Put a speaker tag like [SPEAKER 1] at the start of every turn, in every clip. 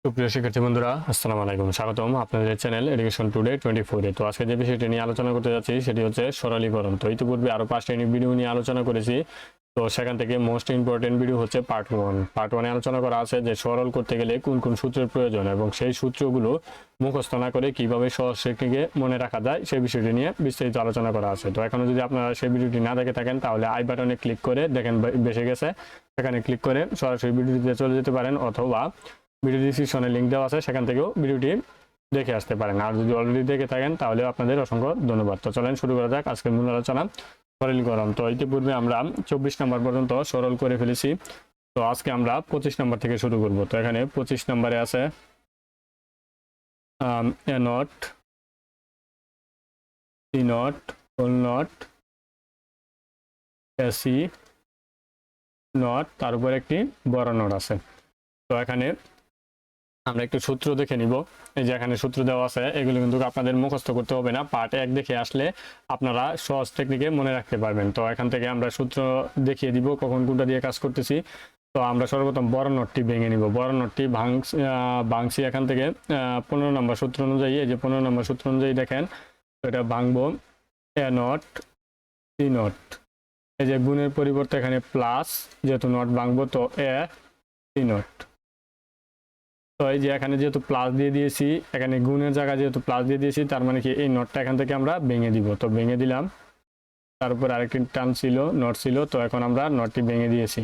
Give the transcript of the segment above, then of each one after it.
[SPEAKER 1] সুপ্রিয় শিক্ষার্থী বন্ধুরা, আসসালামু আলাইকুম। স্বাগতম আপনাদের চ্যানেল এডুকেশন টুডে 24 এ। তো আজকে যে বিষয়টি নিয়ে আলোচনা করতে যাচ্ছি সেটি হচ্ছে সরলীকরণ। তো ইতিপূর্বে আরো 5টা ইউনিট ভিডিও নিয়ে আলোচনা করেছি। তো সেখান থেকে মোস্ট ইম্পর্টেন্ট ভিডিও হচ্ছে পার্ট 1। পার্ট 1 এ আলোচনা করা আছে যে সরল করতে গেলে কোন কোন সূত্রের প্রয়োজন এবং সেই সূত্রগুলো মুখস্থ না করে কিভাবে সহজ টেকনিকে মনে রাখা যায় সেই বিষয়টি নিয়ে বিস্তারিত আলোচনা করা আছে। তো এখনো যদি আপনারা সেই ভিডিওটি না দেখে থাকেন তাহলে আই বাটনে ক্লিক করে দেখেন বেশি গেছে, সেখানে ক্লিক করে সরাসরি ভিডিওটিতে চলে যেতে পারেন, অথবা ভিডিও ডিসক্রিপশনে লিঙ্ক দেওয়া আছে, সেখান থেকেও ভিডিওটি দেখে আসতে পারেন। আর যদি অলরেডি দেখে থাকেন তাহলে আপনাদের অসংখ্য ধন্যবাদ। তো চলেন শুরু করা যাক আজকের মূল আলোচনা, সরলীকরণ। তো ইতিপূর্বে আমরা 24 নম্বর পর্যন্ত সরল করে ফেলেছি। তো আজকে আমরা 25 নম্বর থেকে শুরু করব। তো এখানে 25 নম্বরে আছে A not, C not, whole not, AC not, তার উপর একটি বড় নট আছে। তো এখানে আমরা একটু সূত্র দেখে নিব। এই যে এখানে সূত্র দেওয়া আছে, এগুলো কিন্তু আপনাদের মুখস্থ করতে হবে না, পার্ট 1 দেখে আসলে আপনারা সহজ টেকনিকে মনে রাখতে পারবেন। তো এখান থেকে আমরা সূত্র দেখিয়ে দিব কখন কোনটা দিয়ে কাজ করতেছি। তো আমরা সর্বপ্রথম বড় নটটি ভেঙে নিব। বড় নটটি ভাঙছি এখান থেকে 15 নম্বর সূত্র অনুযায়ী। এই যে 15 নম্বর সূত্র অনুযায়ী দেখেন, তো এটা ভাঙবো এ নট, সি নট। এই যে গুণের পরিবর্তে এখানে প্লাস, যেহেতু নট ভাঙবো তো এ সি নট। তো এই যে এখানে যেহেতু প্লাস দিয়ে দিয়েছি, এখানে গুণের জায়গায় যেহেতু প্লাস দিয়ে দিয়েছি, তার মানে কি এই নটটা এখান থেকে আমরা ভেঙে দিব। তো ভেঙে দিলাম, তারপর আরেকটি টার্ম ছিল, নট ছিল, তো এখন আমরা নটটি ভেঙে দিয়েছি,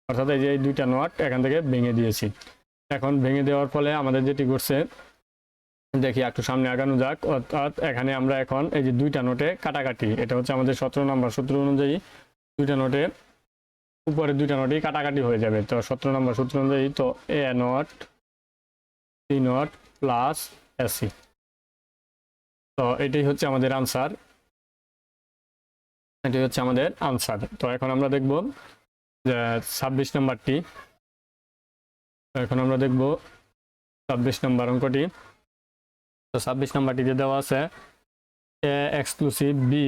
[SPEAKER 1] অর্থাৎ এই যে এই দুইটা নট এখান থেকে ভেঙে দিয়েছি। এখন ভেঙে দেওয়ার ফলে আমাদের যেটি করছে, দেখি একটু সামনে আগানো যাক। অর্থাৎ এখানে আমরা এখন এই যে দুইটা নোটে কাটাকাটি, এটা হচ্ছে আমাদের 17 নম্বর সূত্র অনুযায়ী দুইটা নোটে, উপরে দুইটা নোটেই কাটাকাটি হয়ে যাবে। তো 17 নম্বর সূত্র অনুযায়ী তো A not, C not plus AC. তো এটাই হচ্ছে আমাদের আনসার, এটাই হচ্ছে আমাদের আনসার। তো এখন আমরা দেখব যে 26 নম্বরটি। এখন আমরা দেখব 26 নম্বর অঙ্কটি। তো 26 নম্বরটিতে দেওয়া আছে A exclusive B,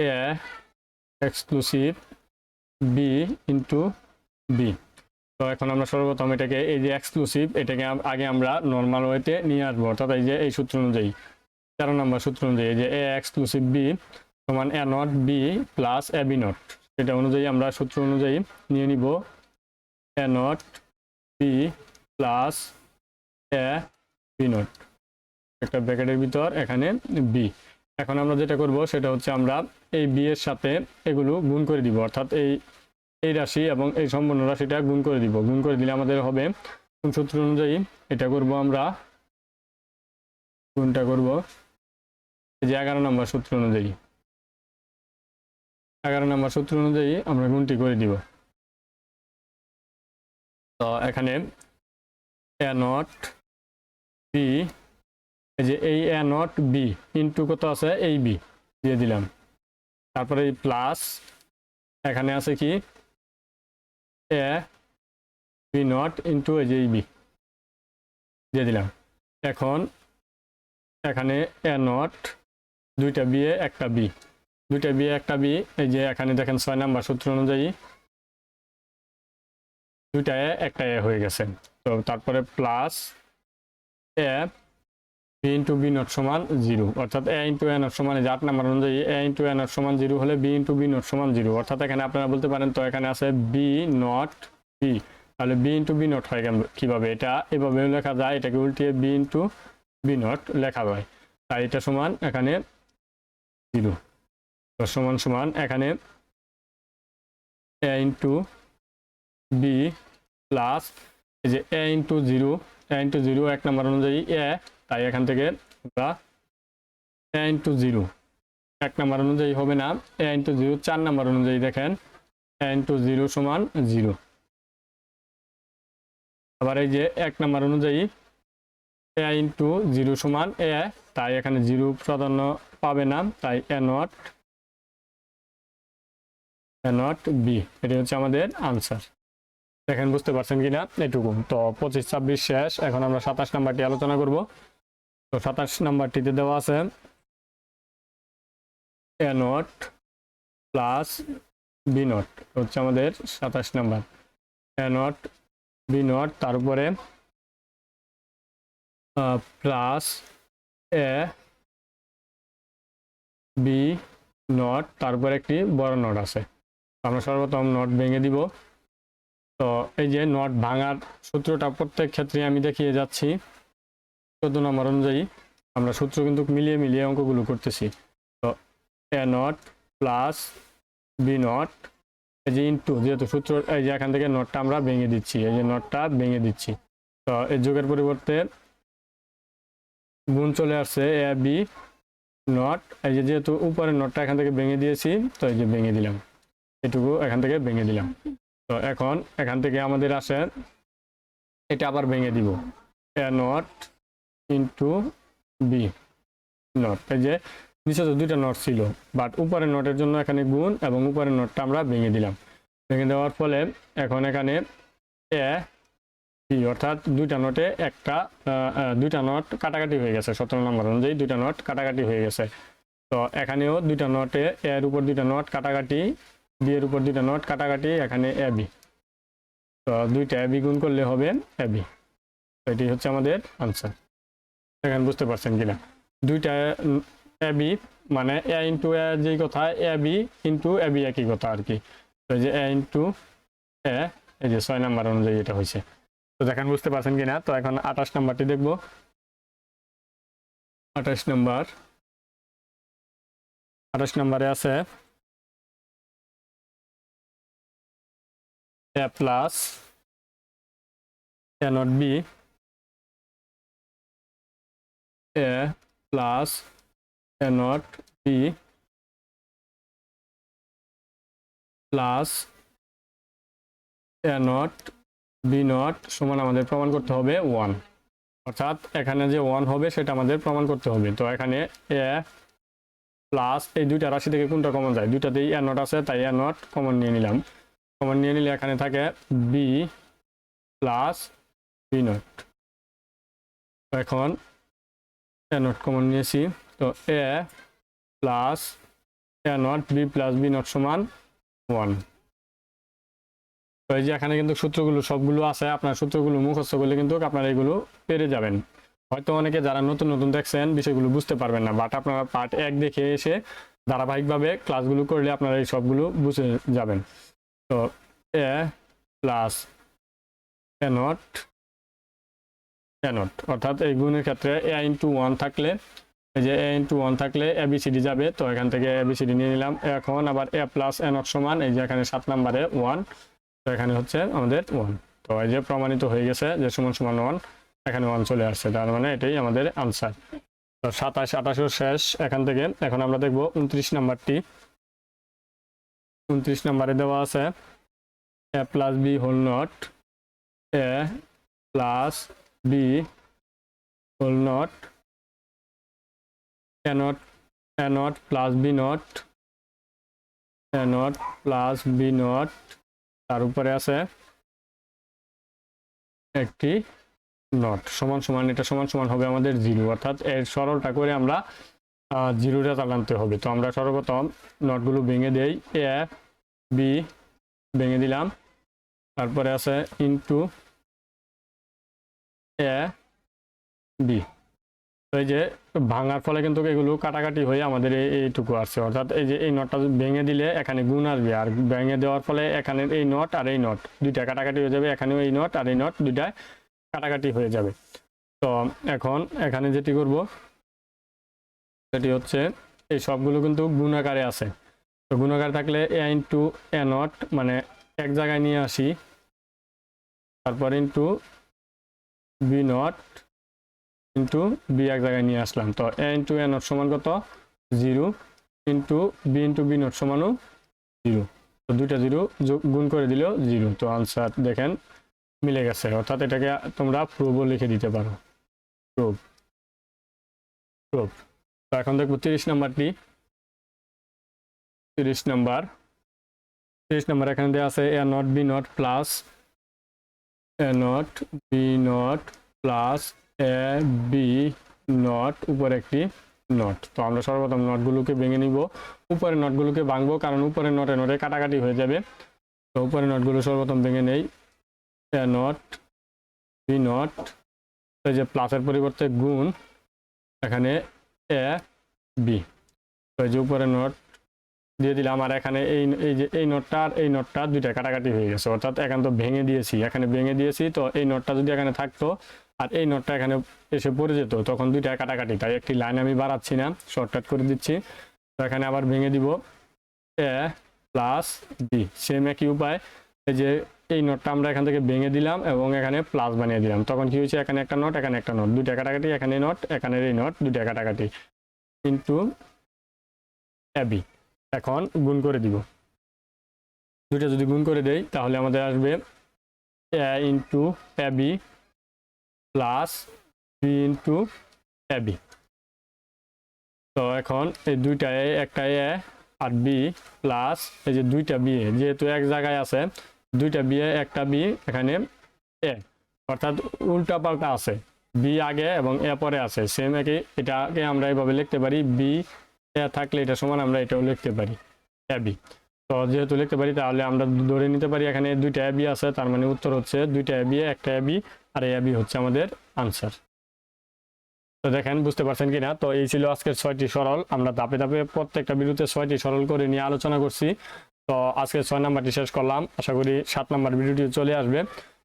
[SPEAKER 1] A exclusive B into B. তো এখন আমরা সর্বপ্রথম এটাকে, এই যে এক্সক্লুসিভ, এটাকে আগে আমরা নর্মাল ওয়েতে নিয়ে আসবো, অর্থাৎ এই যে এই সূত্র অনুযায়ী 13 নম্বর সূত্র অনুযায়ী যে এ এক্সক্লুসিভ বি সমান A not B plus A B not, এটা অনুযায়ী আমরা সূত্র অনুযায়ী নিয়ে নিব A not B plus A B not, একটা ব্র্যাকেটের ভিতর এখানে বি। এখন আমরা যেটা করব সেটা হচ্ছে আমরা এই বি এর সাথে এগুলো গুণ করে দিব, অর্থাৎ এই রাশি এবং এই সম্পূর্ণ রাশিটা গুণ করে দিব। গুণ করে দিলে আমাদের হবে কোন সূত্র অনুযায়ী এটা করব, আমরা গুণটা করব এই যে 11 নম্বর সূত্র অনুযায়ী। 11 নম্বর সূত্র অনুযায়ী আমরা গুণটি করে দিব। তো এখানে এ নট বি, এই যে এই এ নট বি ইন্টু কত আছে, এই বি দিয়ে দিলাম, তারপরে এই প্লাস এখানে আছে কি এ বি নট ইন্টু এই যে এই বি দিয়ে দিলাম। এখন এখানে এ নট, দুইটা বি এ একটা বি, দুইটা বি একটা বি, এই যে এখানে দেখেন 6 নম্বর সূত্র অনুযায়ী দুইটা এ একটা এ হয়ে গেছে। তো তারপরে plus A B into B not সমান 0, অর্থাৎ এ ইন্টু এ নট সমান 8 নম্বর অনুযায়ী এ ইন্টু এ নট সমান 0 হলে বি ইন্টু বি নট সমান 0, অর্থাৎ এখানে আপনারা বলতে পারেন তো এখানে আছে বি নট বি, তাহলে বি ইন্টু বি নট হয় কিভাবে, এটা এভাবেও লেখা যায়, এটাকে উল্টিয়ে বি ইন্টু বি নট লেখা যায়, তাই এটা সমান এখানে 0। তো সমান সমান এখানে এ ইন্টু বি প্লাস এই যে এ ইন্টু 0, এ ইন্টু 0 1 নম্বর অনুযায়ী এ, তাই এখান থেকে আমরা এ ইন্টু 0 1 নম্বর অনুযায়ী হবে না, এ ইন্টু 0 4 নম্বর অনুযায়ী দেখেন এ ইন্টু 0 সমান 0। আবার এই যে 1 নম্বর অনুযায়ী এ ইন্টু 0 সমান এ, তাই এখানে 0 প্রাধান্য পাবে না, তাই এ নট বি, এটি হচ্ছে আমাদের আনসার। দেখেন বুঝতে পারছেন কিনা এটুকু। তো 25 26 শেষ, এখন আমরা 27 নাম্বারটি আলোচনা করব। তো 27 নাম্বারটিতে দেওয়া আছে A not plus B not, হচ্ছে আমাদের 27 number. A not B not, তারপরে প্লাস এ বি নট, তারপরে একটি বড় নট আছে। আমরা সর্বপ্রথম নট ভেঙে দিব। তো এই যে নট ভাঙার সূত্রটা প্রত্যেক ক্ষেত্রে আমি দেখিয়ে যাচ্ছি 14 নম্বর অনুযায়ী। আমরা সূত্র কিন্তু মিলিয়ে মিলিয়ে অঙ্কগুলো করতেছি। তো A not plus B not, এই যে ইনটু, যেহেতু সূত্র এই যে এখান থেকে নটটা আমরা ভেঙে দিচ্ছি, এই যে নটটা ভেঙে দিচ্ছি। তো এই যোগের পরিবর্তে গুণ চলে আসছে এ বি নট, এই যে যেহেতু উপরের নটটা এখান থেকে ভেঙে দিয়েছি, তো এই যে ভেঙে দিলাম, এটুকু এখান থেকে ভেঙে দিলাম। তো এখন এখান থেকে আমাদের আসে এটা আবার ভেঙে দিব, এ নট ইন্টু বি নট। এই যে নিচে তো দুইটা নট ছিল, বাট উপরের নটের জন্য এখানে গুণ এবং উপরের নটটা আমরা ভেঙে দিলাম। ভেঙে দেওয়ার ফলে এখন এখানে এ বি, অর্থাৎ দুইটা নটে দুইটা নট কাটাকাটি হয়ে গেছে। 17 নম্বর অনুযায়ী দুইটা নট কাটাকাটি হয়ে গেছে। তো এখানেও দুইটা নটে এর উপর দুইটা নট কাটাকাটি, বি এর উপর দুইটা নট কাটাকাটি, এখানে এ বি। তো দুইটা এ বি গুণ করলে হবে এ বি। এটি হচ্ছে আমাদের আনসার। এখানে বুঝতে পারছেন কিনা? দুইটা এ বি মানে এ ইন্টু এ, যেই কথা এ বি ইন্টু এ বি একই কথা আর কি। তো এই যে এ ইন্টু এ, এই যে 6 নাম্বার অনুযায়ী এটা হয়েছে। তো দেখেন বুঝতে পারছেন কিনা? তো এখন 28 নাম্বারটি দেখবো। 28 নাম্বারে আছে A plus A not B, A plus A not B plus A not B not সমান আমাদের প্রমাণ করতে হবে 1, অর্থাৎ এখানে যে 1 হবে সেটা আমাদের প্রমাণ করতে হবে। তো এখানে এ প্লাস, এই দুইটা রাশি থেকে কোনটা কমন যায়? দুইটাতেই এ নট আছে, তাই এ নট কমন নিয়ে নিলাম। কমন নিয়ে নিলে এখানে থাকে বি প্লাস বি নট। এখন এ নট কমন নিয়েছি, তো A plus A not B plus B not সমান 1। তো এই যে এখানে কিন্তু সূত্রগুলো সবগুলো আছে, আপনার সূত্রগুলো মুখস্থ করলে কিন্তু আপনারা এগুলো পেরে যাবেন। হয়তো অনেকে যারা নতুন নতুন দেখছেন বিষয়গুলো বুঝতে পারবেন না, বাট আপনারা পার্ট 1 দেখে এসে ধারাবাহিকভাবে ক্লাসগুলো করলে আপনারা এই সবগুলো বুঝে যাবেন। তো এ প্লাস এ নট অর্থাৎ এই গুণের ক্ষেত্রে এ ইন্টু 1 থাকলে, এই যে এ ইন্টু 1 থাকলে এ বি সি ডি যাবে। তো এখান থেকে এ বি সি ডি নিয়ে নিলাম। এখন আবার এ প্লাস এ নট সমান, এই যে এখানে 7 নম্বরে 1, তো এখানে হচ্ছে আমাদের 1। তো এই যে প্রমাণিত হয়ে গেছে যে সমান সমান 1, এখানে 1 চলে আসছে, তার মানে এটাই আমাদের আনসার। তো 27, 28 শেষ এখান থেকে। এখন আমরা দেখব 29 নাম্বারটি। 29 নাম্বারে দেওয়া আছে A plus B whole not, A plus B whole not, A not plus B not, A not plus B not, তার উপরে আছে একটি নট সমান সমান, এটা সমান সমান হবে আমাদের 0, অর্থাৎ এর সরলটা করে আমরা 0 রেজাল্ট আনতে হবে। তো আমরা সর্বপ্রথম নটগুলো ভেঙে দেই, এ বি ভেঙে দিলাম, তারপরে আছে ইন্টু এ বি। তো এই যে ভাঙার ফলে কিন্তু এগুলো কাটাকাটি হয়ে আমাদের এইটুকু আসছে, অর্থাৎ এই যে এই নটটা ভেঙে দিলে এখানে গুণ আসবে, আর ভেঙে দেওয়ার ফলে এখানে এই নট আর এই নট দুইটা কাটাকাটি হয়ে যাবে, এখানেও এই নট আর এই নট দুইটা কাটাকাটি হয়ে যাবে। তো এখন এখানে যেটি করব সেটি হচ্ছে এই সবগুলো কিন্তু গুণাকারে আছে। তো গুণাকার থাকলে এ ইন্টু এ নট মানে এক জায়গায় নিয়ে আসি, তারপর into B not into B এক জায়গায় নিয়ে আসলাম। তো এ ইন্টু এ নট সমান কত? 0 ইন্টু বি নট সমানও 0। তো দুইটা 0 গুণ করে দিলেও 0। তো আনসার দেখেন মিলে গেছে, অর্থাৎ এটাকে তোমরা প্রুভও লিখে দিতে পারো, প্রুভ। তো এখন দেখবো 30 নাম্বারটি। 30 নাম্বার এখানে দেওয়া আছে A not B not plus A not B not plus A B not, উপরে একটি নট। তো আমরা সর্বপ্রথম নটগুলোকে ভেঙে নিব, উপরে নটগুলোকে ভাঙবো, কারণ উপরে নটে কাটাকাটি হয়ে যাবে। তো উপরে নটগুলো সর্বপ্রথম ভেঙে নেই, এ নট বি নট, এই যে প্লাসের পরিবর্তে গুণ এখানে এ বি, এই যে উপরে নট দিয়ে দিলাম। আর এখানে এই যে এই নোটটা আর এই নোটটা দুইটা কাটাকাটি হয়ে গেছে, অর্থাৎ এখানে তো ভেঙে দিয়েছি, এখানে ভেঙে দিয়েছি, তো এই নোটটা যদি এখানে থাকতো আর এই নোটটা এখানে এসে পড়ে যেত, তখন দুইটা কাটাকাটি, তাই একটি লাইন আমি বাড়াচ্ছি না, শর্টকাট করে দিচ্ছি। তো এখানে আবার ভেঙে দিব এ প্লাস বি, সেম একই উপায়। এই যে এই নোটটা আমরা এখান থেকে ভেঙে দিলাম এবং এখানে প্লাস বানিয়ে দিলাম, তখন কি হয়েছে, এখানে একটা নোট এখানে একটা নোট, দুইটা কাটাকাটি, এখানে নোট এখানে এই নোট, দুইটা কাটাকাটি ইন্টু এ বি। এখন গুণ করে দিব, দুইটা যদি গুণ করে দেই তাহলে আমাদের আসবে এ into A B plus B into A B. তো এখন এই দুইটা এ, একটা এ আর বি প্লাস এই যে দুইটা বি, যেহেতু এক জায়গায় আছে দুইটা বি একটা বি এখানে এ, অর্থাৎ উল্টা পাল্টা আছে, বি আগে এবং এ পরে আছে, সেম একই। এটাকে আমরা এইভাবে লিখতে পারি, বি এ থাকলে এটা সমান আমরা এটাও লিখতে পারি এ বি। তো যেহেতু লিখতে পারি তাহলে আমরা ধরে নিতে পারি এখানে দুইটা এ বি আছে, তার মানে উত্তর হচ্ছে দুইটা এ বি একটা A B, R A B হচ্ছে আমাদের আনসার। তো দেখেন বুঝতে পারছেন কিনা। তো এই ছিল আজকের 6টি সরল, আমরা ধাপে ধাপে প্রত্যেকটা ভিডিওতে 6টি সরল করে নিয়ে আলোচনা করছি। তো আজকে 6 নাম্বারটি শেষ করলাম, আশা করি 7 নাম্বার ভিডিওটি চলে আসবে।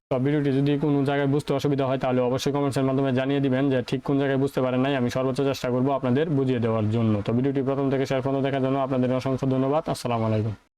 [SPEAKER 1] তো ভিডিওটি যদি কোনো জায়গায় বুঝতে অসুবিধা হয় তাহলে অবশ্যই কমেন্টসের মাধ্যমে জানিয়ে দিবেন যে ঠিক কোন জায়গায় বুঝতে পারেন নাই, আমি সর্বোচ্চ চেষ্টা করব আপনাদের বুঝিয়ে দেওয়ার জন্য। তো ভিডিওটি প্রথম থেকে শেষ পর্যন্ত দেখার জন্য আপনাদের অসংখ্য ধন্যবাদ। আসসালামু আলাইকুম।